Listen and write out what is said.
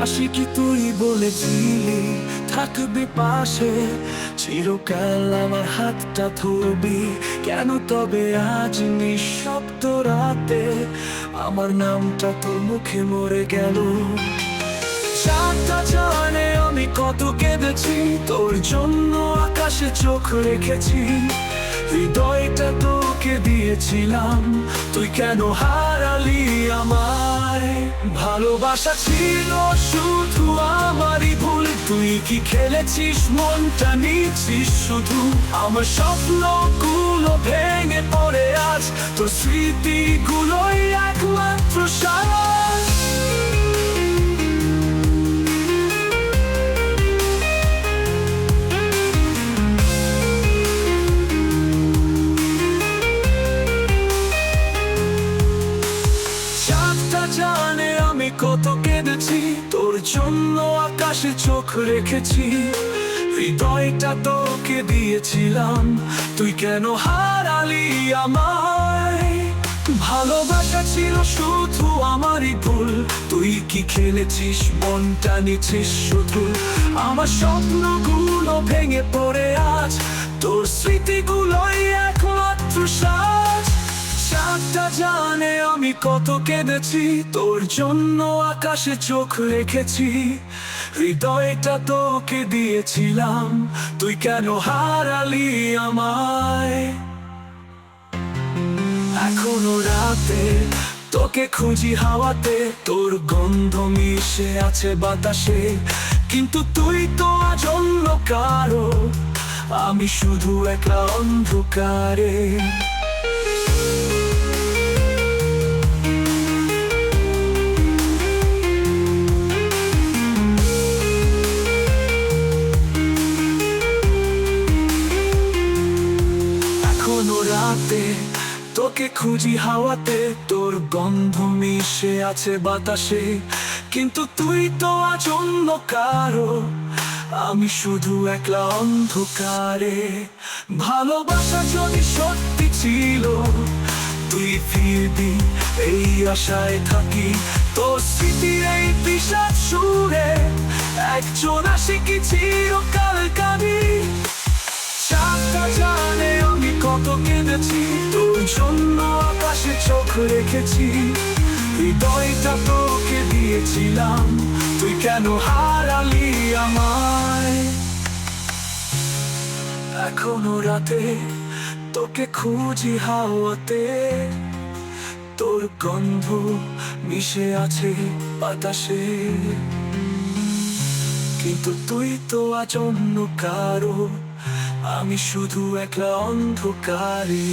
আশিকি তুই বলেছিলি থাকবি পাশে, চিরকাল আমার হাতটা ধরবি। কেন তবে আজ নিঃশব্দ রাতে আমার নামটা তোর মুখে মরে গেল? চাঁদটা জানে আমি কত কেঁদেছি, তোর জন্য আকাশে চোখ রেখেছি। হৃদয়টা তোকে দিয়েছিলাম, তুই কেন হারালি আমায়? ভালোবাসা ছিল শুধু আমারই ভুল, তুই কি খেলেছিস মনটা নিচ্ছিস শুধু। আমার স্বপ্নগুলো ভেঙে পড়ে আজ, তোর স্মৃতিগুলোই একমাত্র সারাস। জানে আমি কত কেঁদেছি, তোর জন্য আকাশে চোখ রেখেছি। হৃদয়টা তোকে দিয়েছিলাম, তুই কেন হারালি আমায়? ভালোবাসা ছিল শুধু আমারই ভুল, তুই কি খেলেছিস মনটা নিচ্ছিস শুধু। আমার স্বপ্নগুলো ভেঙে পড়ে আজ, তোর স্মৃতিগুলোই একমাত্র সাজ। চাঁদটা জানে আমি কত কেঁদেছি, তোর জন্য আকাশে চোখ রেখেছি। হৃদয়টা তোকে দিয়েছিলাম, তুই কেন হারালি আমায়? এখনো রাতে তোকে খুঁজি হাওয়াতে, তোর গন্ধ মিশে আছে বাতাসে। কিন্তু তুই তো আজ অন্য কারো, আমি শুধু একলা অন্ধকারে। রাতে তোকে খুঁজি হাওয়াতে, তোর গন্ধ মিশে আছে বাতাসে। কিন্তু তুই তো আজ অন্য কারো, আমি শুধু একলা অন্ধকারে। ভালোবাসা যদি সত্যি ছিল, তুই ফিরবি এই আশায় থাকি। তোর স্মৃতির এই বিষাদ সুরে একজন আশিকি চিরকাল কাঁদি। চাঁদটা জানে আমি কত কেঁদেছি, তোর জন্য আকাশে চোখ রেখেছি। হৃদয়টা তোকে দিয়েছিলাম, তুই কেন হারালি আমায়? এখনো রাতে তোকে খুঁজি হাওয়াতে, তোর গন্ধ মিশে আছে বাতাসে। কিন্তু তুই তো আজ অন্য কারো, আমি শুধু একলা অন্ধকারে।